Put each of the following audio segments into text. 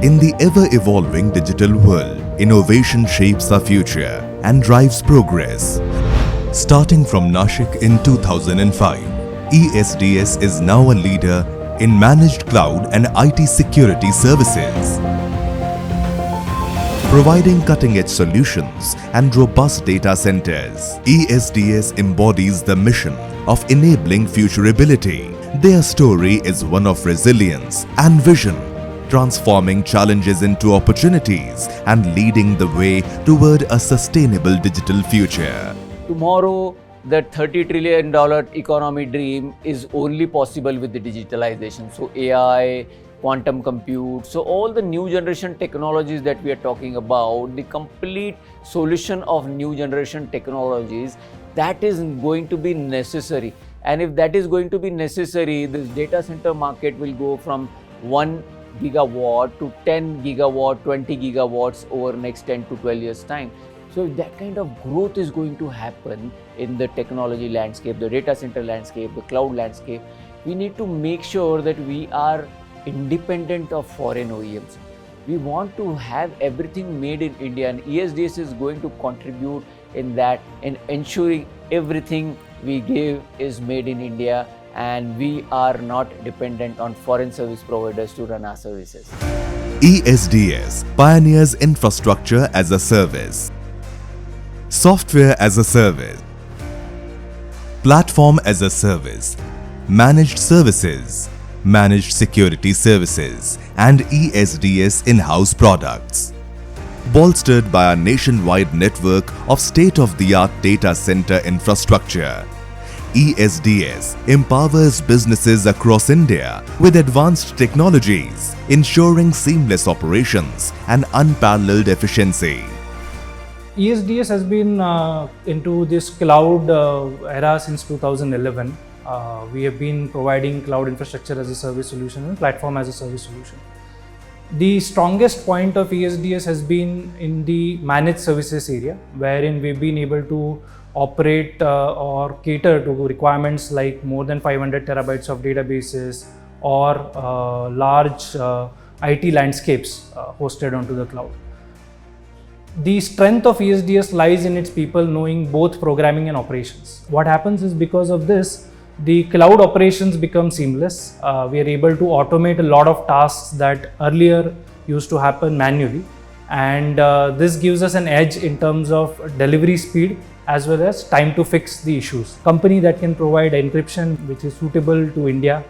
In the ever-evolving digital world, innovation shapes our future and drives progress. Starting from Nashik in 2005, ESDS is now a leader in managed cloud and IT security services. Providing cutting-edge solutions and robust data centers, ESDS embodies the mission of enabling futurability. Their story is one of resilience and vision, transforming challenges into opportunities and leading the way toward a sustainable digital future. Tomorrow, the $30 trillion economy dream is only possible with the digitalization. So AI, quantum compute, so all the new generation technologies that we are talking about, the complete solution of new generation technologies, that is going to be necessary. And if that is going to be necessary, this data center market will go from 1 gigawatt to 10 gigawatt, 20 gigawatts over next 10 to 12 years time. So that kind of growth is going to happen in the technology landscape, the data center landscape, the cloud landscape. We need to make sure that we are independent of foreign OEMs. We want to have everything made in India, and ESDS is going to contribute in that, in ensuring everything we give is made in India and we are not dependent on foreign service providers to run our services. ESDS pioneers infrastructure as a service, software as a service, platform as a service, managed services, managed security services, and ESDS in-house products. Bolstered by a nationwide network of state-of-the-art data center infrastructure, ESDS empowers businesses across India with advanced technologies, ensuring seamless operations and unparalleled efficiency. ESDS has been into this cloud era since 2011. We have been providing cloud infrastructure as a service solution and platform as a service solution. The strongest point of ESDS has been in the managed services area, wherein we've been able to operate or cater to requirements like more than 500 terabytes of databases or large IT landscapes hosted onto the cloud. The strength of ESDS lies in its people knowing both programming and operations. What happens is, because of this, the cloud operations become seamless. We are able to automate a lot of tasks that earlier used to happen manually, and this gives us an edge in terms of delivery speed as well as time to fix the issues. Company that can provide encryption which is suitable to India,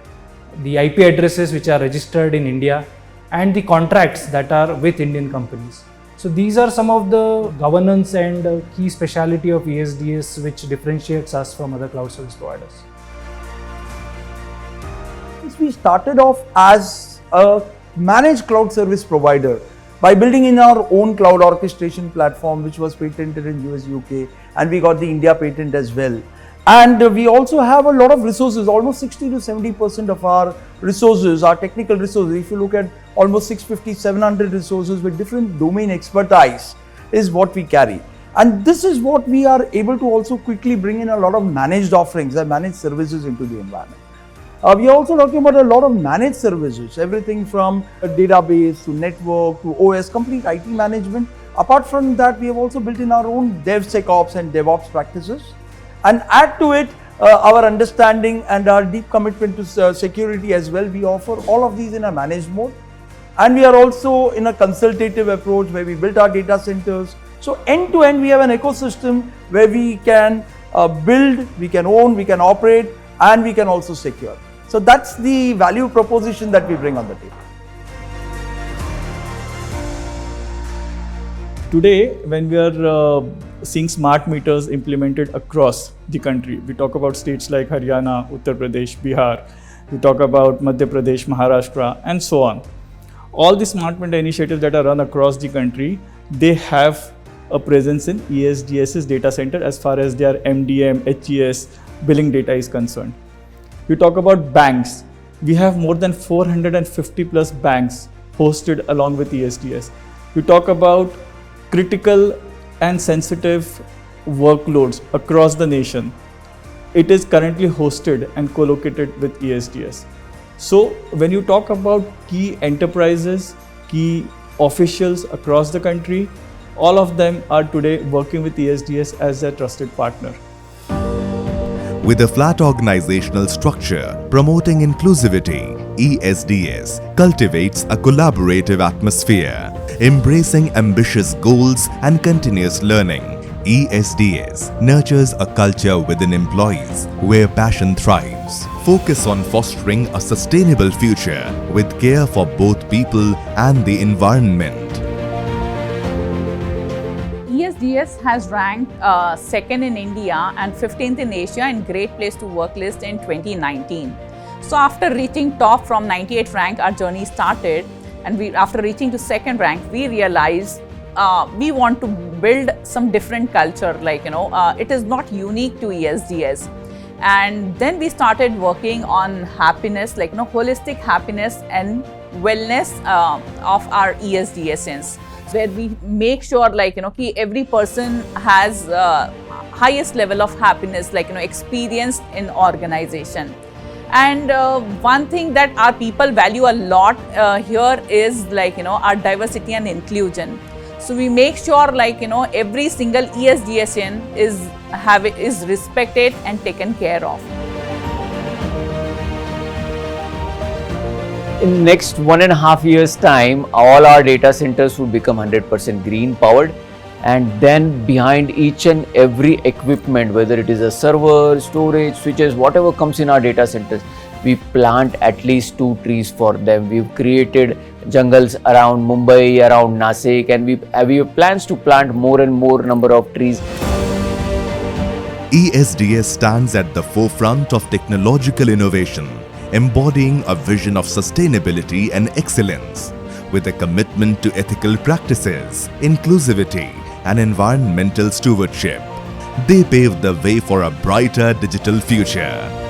the IP addresses which are registered in India, and the contracts that are with Indian companies. So these are some of the governance and key speciality of ESDS which differentiates us from other cloud service providers. We started off as a managed cloud service provider by building in our own cloud orchestration platform, which was patented in US, UK, and we got the India patent as well. And we also have a lot of resources. Almost 60 to 70% of our resources are technical resources. If you look at almost 650, 700 resources with different domain expertise is what we carry. And this is what we are able to also quickly bring in a lot of managed offerings and managed services into the environment. We are also talking about a lot of managed services, everything from a database to network to OS, complete IT management. Apart from that, we have also built in our own DevSecOps and DevOps practices. And add to it our understanding and our deep commitment to security as well. We offer all of these in a managed mode. And we are also in a consultative approach where we built our data centers. So end to end, we have an ecosystem where we can build, we can own, we can operate, and we can also secure. So that's the value proposition that we bring on the table. Today, when we are seeing smart meters implemented across the country, we talk about states like Haryana, Uttar Pradesh, Bihar, we talk about Madhya Pradesh, Maharashtra, and so on. All the smart meter initiatives that are run across the country, they have a presence in ESDS's data center as far as their MDM, HES, billing data is concerned. You talk about banks. We have more than 450 plus banks hosted along with ESDS. You talk about critical and sensitive workloads across the nation. It is currently hosted and co-located with ESDS. So when you talk about key enterprises, key officials across the country. All of them are today working with ESDS as their trusted partner. With a flat organizational structure promoting inclusivity, ESDS cultivates a collaborative atmosphere, embracing ambitious goals and continuous learning. ESDS nurtures a culture within employees where passion thrives. Focus on fostering a sustainable future with care for both people and the environment. ESDS has ranked second in India and 15th in Asia in Great Place to Work list in 2019. So after reaching top from 98th rank, our journey started, and after reaching to second rank, we realized we want to build some different culture, it is not unique to ESDS. And then we started working on happiness, holistic happiness and wellness of our ESDSians, where we make sure every person has highest level of happiness experienced in organization. And one thing that our people value a lot here is our diversity and inclusion. So we make sure every single ESDSian is respected and taken care of. In next 1.5 years time, all our data centers would become 100% green powered, and then behind each and every equipment, whether it is a server, storage, switches, whatever comes in our data centers, we plant at least 2 trees for them. We've created jungles around Mumbai, around Nasik, and we have plans to plant more and more number of trees. ESDS stands at the forefront of technological innovation, embodying a vision of sustainability and excellence. With a commitment to ethical practices, inclusivity, and environmental stewardship, they pave the way for a brighter digital future.